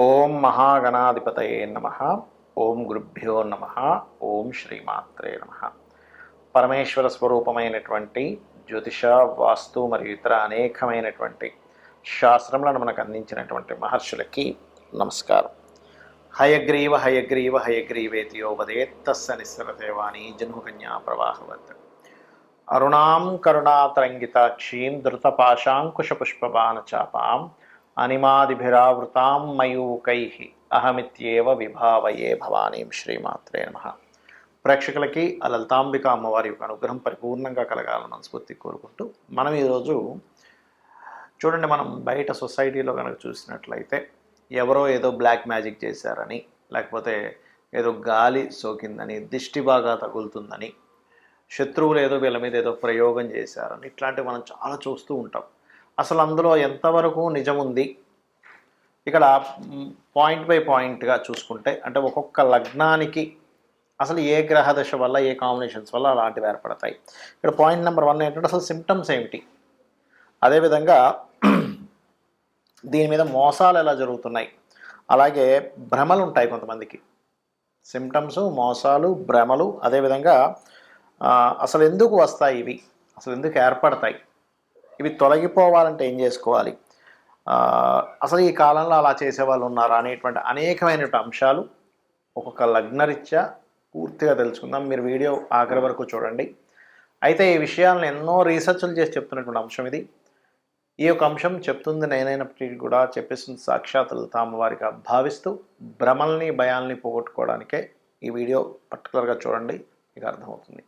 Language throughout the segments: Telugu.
ఓం మహాగణాధిపతయే నమ. ఓం గురుభ్యో నమ. ఓం శ్రీమాత్రే నమ. పరమేశ్వర స్వరూపమైనటువంటి జ్యోతిష, వాస్తు మరియు ఇతర అనేకమైనటువంటి శాస్త్రములను మనకు అందించినటువంటి మహర్షులకి నమస్కారం. హయగ్రీవ హయగ్రీవ హయగ్రీవేతియో వదేత్తస్స నిస్సరదేవాణి జన్మకన్యా ప్రవాహవత్. అరుణాం కరుణాతరంగితాక్షీం ధృతపాశాంకుశపుష్పబాణచాపాం అనిమాదిభిరావృతాం మయూకై అహమిత్యేవ విభావయే భవానీం. శ్రీమాత్రే నమ. ప్రేక్షకులకి ఆ లలితాంబిక అమ్మవారి యొక్క అనుగ్రహం పరిపూర్ణంగా కలగాలని మనస్ఫూర్తి కోరుకుంటూ మనం ఈరోజు చూడండి, మనం బయట సొసైటీలో కనుక చూసినట్లయితే ఎవరో ఏదో బ్లాక్ మ్యాజిక్ చేశారని, లేకపోతే ఏదో గాలి సోకిందని, దిష్టి బాగా తగులుతుందని, శత్రువులు ఏదో వీళ్ళ మీద ఏదో ప్రయోగం చేశారని, ఇట్లాంటివి మనం చాలా చూస్తూ ఉంటాం. అసలు అందులో ఎంతవరకు నిజం ఉంది? ఇక్కడ పాయింట్ బై పాయింట్గా చూసుకుంటే, అంటే ఒక్కొక్క లగ్నానికి అసలు ఏ గ్రహ దశ వల్ల, ఏ కాంబినేషన్స్ వల్ల అలాంటివి ఏర్పడతాయి. ఇక్కడ పాయింట్ నెంబర్ 1 ఏంటంటే అసలు సిమ్టమ్స్ ఏమిటి, అదేవిధంగా దీని మీద మోసాలు ఎలా జరుగుతున్నాయి, అలాగే భ్రమలు ఉంటాయి కొంతమందికి. సిమ్టమ్స్, మోసాలు, భ్రమలు, అదేవిధంగా అసలు ఎందుకు వస్తాయి ఇవి, అసలు ఎందుకు ఏర్పడతాయి, ఇవి తొలగిపోవాలంటే ఏం చేసుకోవాలి, అసలు ఈ కాలంలో అలా చేసేవాళ్ళు ఉన్నారా అనేటువంటి అనేకమైనటువంటి అంశాలు ఒక్కొక్క లగ్నరీత్యా పూర్తిగా తెలుసుకుందాం. మీరు వీడియో ఆఖరి వరకు చూడండి. అయితే ఈ విషయాలను ఎన్నో రీసెర్చ్లు చేసి చెప్తున్నటువంటి అంశం ఇది. ఈ యొక్క అంశం చెప్తుంది నేనైనప్పటికీ కూడా చెప్పేస్తుంది సాక్షాత్ లలితామ్మవారిగా భావిస్తూ భ్రమల్ని, భయాల్ని పోగొట్టుకోవడానికే ఈ వీడియో పర్టికులర్గా చూడండి, మీకు అర్థమవుతుంది.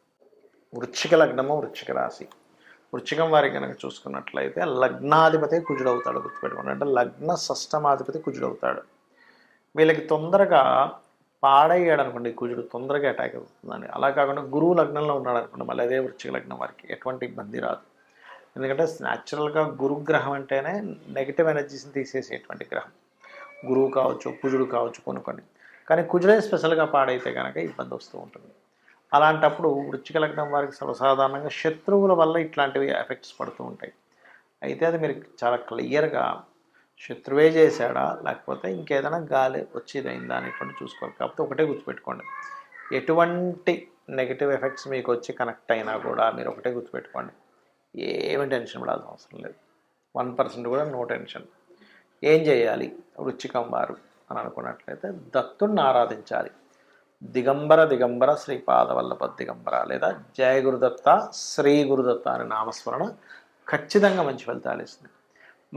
వృశ్చిక లగ్నము, వృశ్చిక రాశి. వృశ్చికం వారికి కనుక చూసుకున్నట్లయితే లగ్నాధిపతి కుజుడవుతాడు. గుర్తుపెట్టుకోండి, అంటే లగ్న షష్టమాధిపతి కుజుడవుతాడు. వీళ్ళకి తొందరగా పాడయ్యాడు అనుకోండి, కుజుడు తొందరగా అటాక్ అవుతుందండి. అలా కాకుండా గురువు లగ్నంలో ఉన్నాడు అనుకోండి, మళ్ళీ అదే వృశ్చిక లగ్నం వారికి ఎటువంటి ఇబ్బంది రాదు. ఎందుకంటే న్యాచురల్గా గురుగ్రహం అంటేనే నెగిటివ్ ఎనర్జీస్ని తీసేసేటువంటి గ్రహం. గురువు కావచ్చు, కుజుడు కావచ్చు కొన్ని. కానీ కుజుడే స్పెషల్గా పాడైతే కనుక ఇబ్బంది వస్తూ ఉంటుంది. అలాంటప్పుడు వృశ్చిక లగ్నం వారికి సర్వసాధారణంగా శత్రువుల వల్ల ఇట్లాంటివి ఎఫెక్ట్స్ పడుతూ ఉంటాయి. అయితే అది మీరు చాలా క్లియర్గా శత్రువే చేశాడా, లేకపోతే ఇంకేదైనా గాలి వచ్చేదైందా అనేటువంటి చూసుకోవాలి. కాకపోతే ఒకటే గుర్తుపెట్టుకోండి, ఎటువంటి నెగిటివ్ ఎఫెక్ట్స్ మీకు వచ్చి కనెక్ట్ అయినా కూడా మీరు ఒకటే గుర్తుపెట్టుకోండి, ఏమి టెన్షన్ పడాల్సిన అవసరం లేదు. 1% కూడా నో టెన్షన్. ఏం చేయాలి వృశ్చికం వారు అని అనుకున్నట్లయితే దత్తుడిని ఆరాధించాలి. దిగంబర శ్రీపాదవల్లభ దిగంబర లేదా జయ గురుదత్త, శ్రీ గురుదత్త అనే నామస్మరణ ఖచ్చితంగా మంచి ఫలితాలు ఇస్తుంది.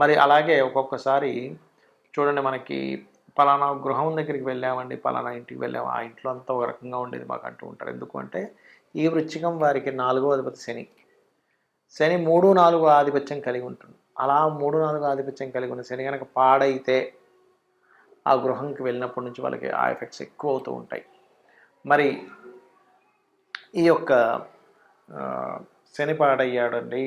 మరి అలాగే ఒక్కొక్కసారి చూడండి, మనకి పలానా గృహం దగ్గరికి వెళ్ళామండి, పలానా ఇంటికి వెళ్ళాము, ఆ ఇంట్లో అంతా ఒక రకంగా ఉండేది మాకు అంటూ ఉంటారు. ఎందుకు అంటే ఈ వృశ్చికం వారికి 4వ అధిపతి శని 3, 4 ఆధిపత్యం కలిగి ఉంటుంది. అలా 3, 4 ఆధిపత్యం కలిగి ఉన్న శని కనుక పాడైతే ఆ గృహంకి వెళ్ళినప్పటి నుంచి వాళ్ళకి ఆ ఎఫెక్ట్స్ ఎక్కువ అవుతూ ఉంటాయి. మరి ఈ యొక్క శని పాడయ్యాడండి,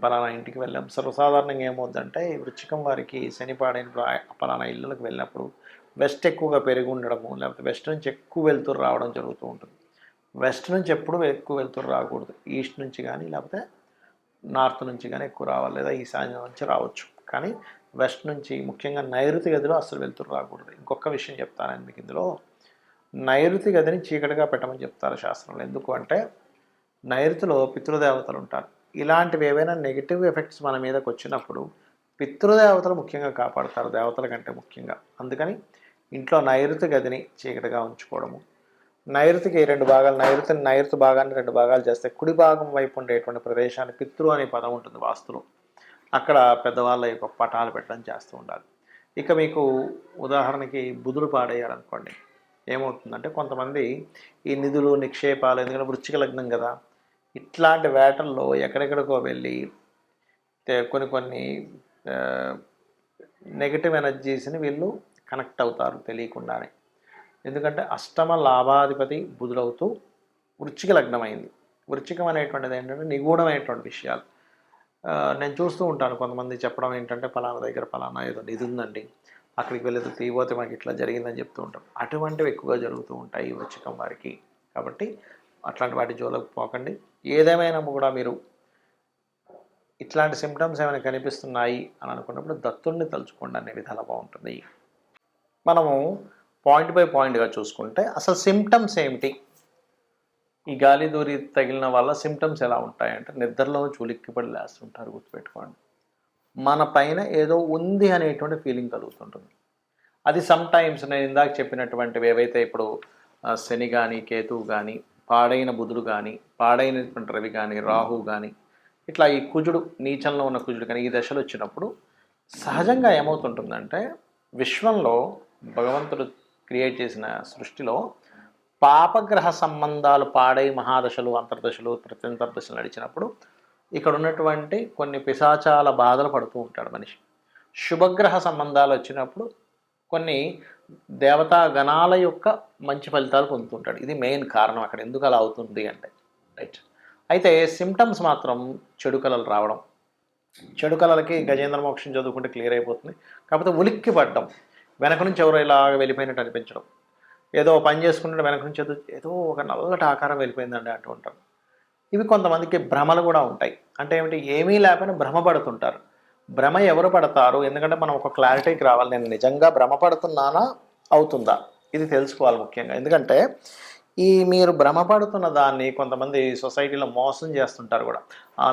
పలానా ఇంటికి వెళ్ళాం. సర్వసాధారణంగా ఏమవుద్దంటే ఈ వృశ్చికం వారికి శని పాడైనప్పుడు పలానా ఇళ్ళకి వెళ్ళినప్పుడు వెస్ట్ ఎక్కువగా పెరిగి ఉండడము, లేకపోతే వెస్ట్ నుంచి ఎక్కువ వెళ్తురు రావడం జరుగుతూ ఉంటుంది. వెస్ట్ నుంచి ఎప్పుడు ఎక్కువ వెళ్తురు రాకూడదు. ఈస్ట్ నుంచి కానీ, లేకపోతే నార్త్ నుంచి కానీ ఎక్కువ రావాలి, లేదా ఈశాన్యం నుంచి రావచ్చు. కానీ వెస్ట్ నుంచి, ముఖ్యంగా నైరుతి గదిలో అసలు వెళ్తురు రాకూడదు. ఇంకొక విషయం చెప్తాను మీకు ఇందులో, నైరుతి గదిని చీకటిగా పెట్టమని చెప్తారు శాస్త్రంలో. ఎందుకు అంటే నైరుతిలో పితృదేవతలు ఉంటారు. ఇలాంటివి ఏవైనా నెగిటివ్ ఎఫెక్ట్స్ మన మీదకి వచ్చినప్పుడు పితృదేవతలు ముఖ్యంగా కాపాడుతారు, దేవతల కంటే ముఖ్యంగా. అందుకని ఇంట్లో నైరుతి గదిని చీకటిగా ఉంచుకోవడము. నైరుతికి 2 భాగాలు, నైరుతి భాగాన్ని 2 భాగాలు చేస్తే కుడి భాగం వైపు ఉండేటువంటి ప్రదేశాన్ని పితృ అనే పదం ఉంటుంది వాస్తులో, అక్కడ పెద్దవాళ్ళ యొక్క పటాలు పెట్టడం చేస్తూ ఉండాలి. ఇక మీకు ఉదాహరణకి బుధుడు పాడయ్యాడనుకోండి, ఏమవుతుందంటే కొంతమంది ఈ నిధులు, నిక్షేపాలు, ఎందుకంటే వృశ్చిక లగ్నం కదా, ఇట్లాంటి వేటల్లో ఎక్కడెక్కడికో వెళ్ళి కొన్ని నెగిటివ్ ఎనర్జీస్ని వీళ్ళు కనెక్ట్ అవుతారు తెలియకుండానే. ఎందుకంటే అష్టమ లాభాధిపతి బుధుడవుతూ వృశ్చిక లగ్నం అయింది. వృశ్చికం అనేటువంటిది ఏంటంటే నిగూఢమైనటువంటి విషయాలు. నేను చూస్తూ ఉంటాను కొంతమంది చెప్పడం ఏంటంటే పలానా దగ్గర పలానా ఏదో నిధి ఉందండి, అక్కడికి వెళ్ళేది తీయబోతే మనకి ఇట్లా జరిగిందని చెప్తూ ఉంటాం. అటువంటివి ఎక్కువగా జరుగుతూ ఉంటాయి ఈ వృశ్చికం వారికి. కాబట్టి అట్లాంటి వాటి జోలికి పోకండి. ఏదేమైనా కూడా మీరు ఇట్లాంటి సిమ్టమ్స్ ఏమైనా కనిపిస్తున్నాయి అని అనుకున్నప్పుడు దత్తుడిని తలుచుకోండి, అనే విధాలు బాగుంటుంది. మనము పాయింట్ బై పాయింట్గా చూసుకుంటే అసలు సిమ్టమ్స్ ఏమిటి, ఈ గాలి దూరి తగిలిన వల్ల సిమ్టమ్స్ ఎలా ఉంటాయంటే నిద్రలో ఉలిక్కిపడి లేస్తుంటారు. గుర్తుపెట్టుకోండి, మన పైన ఏదో ఉంది అనేటువంటి ఫీలింగ్ కలుగుతుంటుంది. అది సమ్ టైమ్స్ నేను ఇందాక చెప్పినటువంటివి ఏవైతే ఇప్పుడు శని కానీ కేతువు కానీ పాడైన బుధుడు కానీ పాడైనటువంటి రవి కానీ రాహు కానీ ఇట్లా ఈ కుజుడు నీచంలో ఉన్న కుజుడు కానీ ఈ దశలు వచ్చినప్పుడు సహజంగా ఏమవుతుంటుందంటే విశ్వంలో భగవంతుడు క్రియేట్ చేసిన సృష్టిలో పాపగ్రహ సంబంధాలు పాడై మహాదశలు అంతర్దశలు ప్రత్యంతర్దశలు నడిచినప్పుడు ఇక్కడ ఉన్నటువంటి కొన్ని పిశాచాల బాధలు పడుతూ ఉంటాడు మనిషి. శుభగ్రహ సంబంధాలు వచ్చినప్పుడు కొన్ని దేవతా గణాల యొక్క మంచి ఫలితాలు పొందుతుంటాడు. ఇది మెయిన్ కారణం అక్కడ ఎందుకు అలా అవుతుంది అంటే. రైట్. అయితే సిమ్టమ్స్ మాత్రం చెడు కళలు రావడం, చెడు కళలకి గజేంద్ర మోక్షం చదువుకుంటే క్లియర్ అయిపోతుంది. కాకపోతే ఉలిక్కి పడ్డం, వెనక నుంచి ఎవరో ఇలాగ వెళ్ళిపోయినట్టు అనిపించడం, ఏదో పని చేసుకుంటే వెనక నుంచి ఏదో ఒక నల్లటి ఆకారం వెళ్ళిపోయిందండి అంటూ ఉంటారు. ఇవి కొంతమందికి భ్రమలు కూడా ఉంటాయి. అంటే ఏమిటి, ఏమీ లేకపోయినా భ్రమపడుతుంటారు. భ్రమ ఎవరు పడతారు, ఎందుకంటే మనం ఒక క్లారిటీకి రావాలి, నేను నిజంగా భ్రమపడుతున్నానా అవుతుందా ఇది తెలుసుకోవాలి ముఖ్యంగా. ఎందుకంటే ఈ మీరు భ్రమపడుతున్న దాన్ని కొంతమంది సొసైటీలో మోసం చేస్తుంటారు కూడా.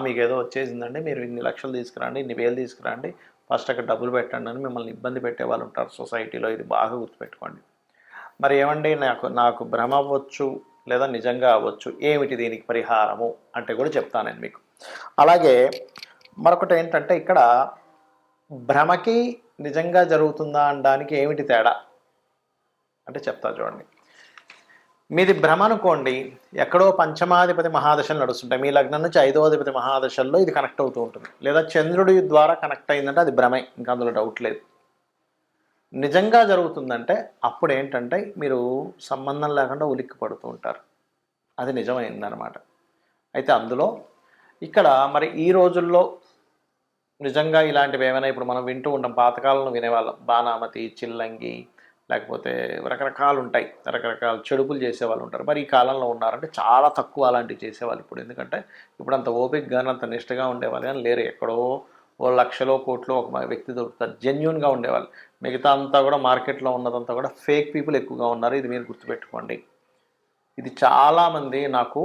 మీకు ఏదో వచ్చేసిందండి, మీరు ఇన్ని లక్షలు తీసుకురండి, ఇన్ని వేలు తీసుకురండి, ఫస్ట్ అక్కడ డబ్బులు పెట్టండి అని మిమ్మల్ని ఇబ్బంది పెట్టే వాళ్ళు ఉంటారు సొసైటీలో. ఇది బాగా గుర్తుపెట్టుకోండి. మరి ఏమండి నాకు భ్రమ అవ్వచ్చు లేదా నిజంగా అవ్వచ్చు, ఏమిటి దీనికి పరిహారము అంటే కూడా చెప్తాను నేను మీకు. అలాగే మరొకటి ఏంటంటే ఇక్కడ భ్రమకి నిజంగా జరుగుతుందా అనడానికి ఏమిటి తేడా అంటే చెప్తా చూడండి. మీది భ్రమ అనుకోండి, ఎక్కడో పంచమాధిపతి మహాదశలు నడుస్తుంటాయి, మీ లగ్నం నుంచి 5వ అధిపతి మహాదశల్లో ఇది కనెక్ట్ అవుతూ ఉంటుంది, లేదా చంద్రుడి ద్వారా కనెక్ట్ అయిందంటే అది భ్రమే, ఇంకా అందులో డౌట్ లేదు. నిజంగా జరుగుతుందంటే అప్పుడు ఏంటంటే మీరు సంబంధం లేకుండా ఉలిక్కి పడుతూ ఉంటారు, అది నిజమైందనమాట. అయితే అందులో ఇక్కడ మరి ఈ రోజుల్లో నిజంగా ఇలాంటివి ఏమైనా ఇప్పుడు మనం వింటూ ఉంటాం, పాతకాలంలో వినేవాళ్ళం, బాణామతి, చిల్లంగి, లేకపోతే రకరకాలు ఉంటాయి, రకరకాల చెడుపులు చేసేవాళ్ళు ఉంటారు. మరి ఈ కాలంలో ఉన్నారంటే చాలా తక్కువ అలాంటివి చేసేవాళ్ళు ఇప్పుడు. ఎందుకంటే ఇప్పుడు అంత ఓపిక కానీ అంత నిష్టగా ఉండేవాళ్ళు కానీ లేరు. ఎక్కడో ఓ లక్షలో కోట్లో ఒక వ్యక్తి దొరుకుతారు జెన్యూన్గా ఉండేవాళ్ళు. మిగతా అంతా కూడా మార్కెట్లో ఉన్నదంతా కూడా ఫేక్ పీపుల్ ఎక్కువగా ఉన్నారు. ఇది మీరు గుర్తుపెట్టుకోండి. ఇది చాలామంది నాకు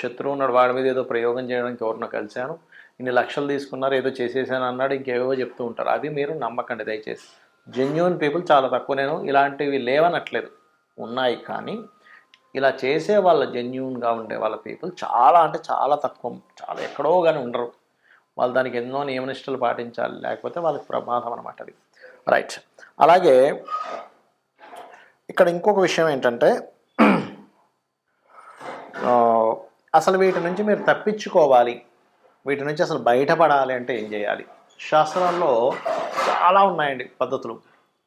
శత్రువు ఉన్నాడు, వాడి మీద ఏదో ప్రయోగం చేయడానికి ఎవరినో కలిశాను, ఇన్ని లక్షలు తీసుకున్నారు, ఏదో చేసేసాను అన్నాడు, ఇంకేవో చెప్తూ ఉంటారు. అవి మీరు నమ్మకండి దయచేసి. జెన్యూన్ పీపుల్ చాలా తక్కువ. నేను ఇలాంటివి లేవనట్లేదు, ఉన్నాయి, కానీ ఇలా చేసే వాళ్ళ జెన్యూన్గా ఉండే వాళ్ళ పీపుల్ చాలా అంటే చాలా తక్కువ, చాలా ఎక్కడో కానీ ఉండరు. వాళ్ళు దానికి ఎన్నో నియమనిష్టలు పాటించాలి, లేకపోతే వాళ్ళకి ప్రమాదం అనమాట అది. రైట్. అలాగే ఇక్కడ ఇంకొక విషయం ఏంటంటే అసలు వీటి నుంచి మీరు తప్పించుకోవాలి, వీటి నుంచి అసలు బయటపడాలి అంటే ఏం చేయాలి? శాస్త్రాల్లో చాలా ఉన్నాయండి పద్ధతులు.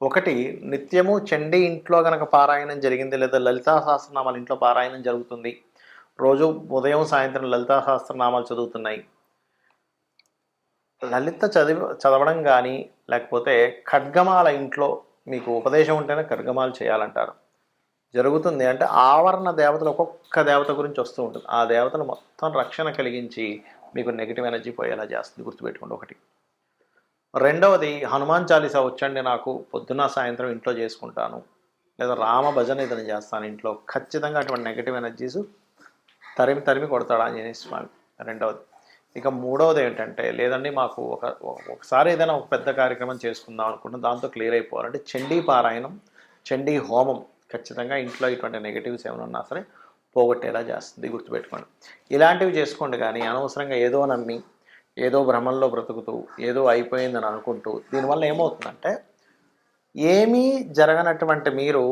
ఒకటి, నిత్యము చండీ ఇంట్లో కనుక పారాయణం జరిగింది, లేదా లలితా సహస్రనామాలు ఇంట్లో పారాయణం జరుగుతుంది, రోజు ఉదయం సాయంత్రం లలితా సహస్రనామాలు చదువుతున్నాయి, లలిత చదవడం కానీ లేకపోతే ఖడ్గమాల ఇంట్లో మీకు ఉపదేశం ఉంటేనే ఖడ్గమాలు చేయాలంటారు. జరుగుతుంది అంటే ఆవరణ దేవతలు ఒక్కొక్క దేవత గురించి వస్తూ ఉంటుంది, ఆ దేవతలు మొత్తం రక్షణ కలిగించి మీకు నెగిటివ్ ఎనర్జీ పోయేలా చేస్తుంది, గుర్తుపెట్టుకోండి. ఒకటి. రెండవది, హనుమాన్ చాలీసా వచ్చండి నాకు, పొద్దున్న సాయంత్రం ఇంట్లో చేసుకుంటాను, లేదా రామ భజన ఏదైనా చేస్తాను ఇంట్లో, ఖచ్చితంగా అటువంటి నెగిటివ్ ఎనర్జీస్ తరిమి కొడతాడు ఆంజనేయ స్వామి. రెండవది. ఇక మూడవది ఏంటంటే, లేదండి మాకు ఒకసారి ఏదైనా ఒక పెద్ద కార్యక్రమం చేసుకుందాం అనుకుంటున్నాం, దాంతో క్లియర్ అయిపోవాలంటే చండీ పారాయణం, చండీ హోమం ఖచ్చితంగా ఇంట్లో ఇటువంటి నెగిటివ్స్ ఏమైనా ఉన్నా సరే పోగొట్టేలా చేస్తుంది, గుర్తుపెట్టుకోండి. ఇలాంటివి చేసుకోండి. కానీ అనవసరంగా ఏదో నమ్మి ఏదో భ్రమంలో బ్రతుకుతూ ఏదో అయిపోయిందని అనుకుంటూ దీనివల్ల ఏమవుతుందంటే, ఏమీ జరగనటువంటి మీరు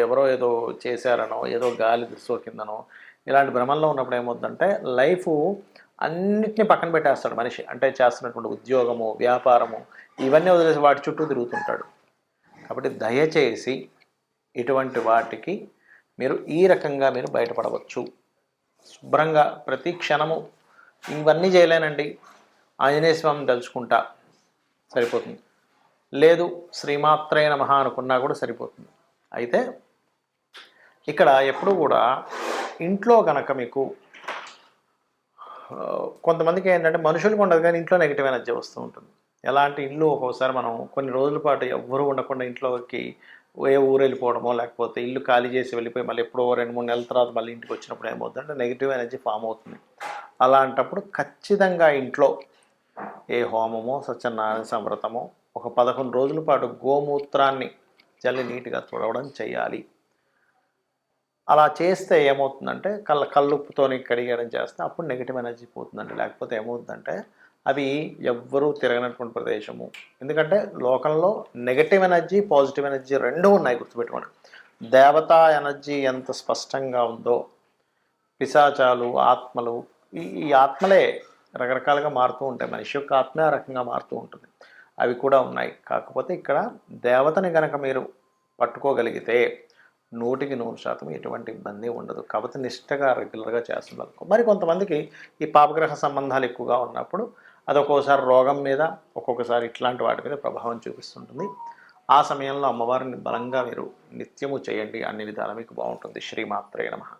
ఎవరో ఏదో చేశారనో, ఏదో గాలి సోకిందనో ఇలాంటి భ్రమంలో ఉన్నప్పుడు ఏమవుతుందంటే లైఫ్ అన్నిటినీ పక్కన పెట్టేస్తాడు మనిషి. అంటే చేస్తున్నటువంటి ఉద్యోగము, వ్యాపారము ఇవన్నీ వదిలేసి వాటి చుట్టూ తిరుగుతుంటాడు. కాబట్టి దయచేసి ఇటువంటి వాటికి మీరు ఈ రకంగా మీరు బయటపడవచ్చు. శుభ్రంగా ప్రతి క్షణము ఇవన్నీ చేయలేనండి, ఆంజనేయ స్వామిని తలుచుకుంటా సరిపోతుంది, లేదు శ్రీమాత్రే నమః అనుకున్నా కూడా సరిపోతుంది. అయితే ఇక్కడ ఎప్పుడు కూడా ఇంట్లో కనుక మీకు కొంతమందికి ఏంటంటే మనుషులకు ఉండదు కానీ ఇంట్లో నెగిటివ్ ఎనర్జీ వస్తూ ఉంటుంది. ఎలా అంటే ఇల్లు ఒక్కోసారి మనం కొన్ని రోజుల పాటు ఎవ్వరూ ఉండకుండా ఇంట్లోకి ఏ ఊరు వెళ్ళిపోవడమో, లేకపోతే ఇల్లు ఖాళీ చేసి వెళ్ళిపోయి మళ్ళీ ఎప్పుడో 2, 3 నెలల తర్వాత మళ్ళీ ఇంటికి వచ్చినప్పుడు ఏమవుతుందంటే నెగిటివ్ ఎనర్జీ ఫామ్ అవుతుంది. అలాంటప్పుడు ఖచ్చితంగా ఇంట్లో ఏ హోమమో, సత్యనారాయణ సంవ్రతమో ఒక 11 రోజుల పాటు గోమూత్రాన్ని చల్లి నీట్‌గా తుడవడం చేయాలి. అలా చేస్తే ఏమవుతుందంటే కల్లుప్పుతోని కడిగేయడం చేస్తే అప్పుడు నెగెటివ్ ఎనర్జీ పోతుందండి. లేకపోతే ఏమవుతుందంటే అవి ఎవ్వరూ తిరగనటువంటి ప్రదేశము. ఎందుకంటే లోకంలో నెగెటివ్ ఎనర్జీ, పాజిటివ్ ఎనర్జీ 2 ఉన్నాయి గుర్తుపెట్టుకోండి. దేవతా ఎనర్జీ ఎంత స్పష్టంగా ఉందో పిశాచాలు, ఆత్మలు ఈ ఆత్మలే రకరకాలుగా మారుతూ ఉంటాయి. మనిషి యొక్క ఆత్మే ఆ రకంగా మారుతూ ఉంటుంది. అవి కూడా ఉన్నాయి. కాకపోతే ఇక్కడ దేవతని గనక మీరు పట్టుకోగలిగితే 100% ఎటువంటి ఇబ్బంది ఉండదు. కాకపోతే నిష్టగా రెగ్యులర్‌గా చేస్తున్నారు. మరి కొంతమందికి ఈ పాపగ్రహ సంబంధాలు ఎక్కువగా ఉన్నప్పుడు అది ఒక్కోసారి రోగం మీద, ఒక్కొక్కసారి ఇట్లాంటి వాటి మీద ప్రభావం చూపిస్తుంటుంది. ఆ సమయంలో అమ్మవారిని బలంగా మీరు నిత్యము చేయండి. అన్ని విధాలా మీకు బావుంటుంది. శ్రీమాత్రే నమః.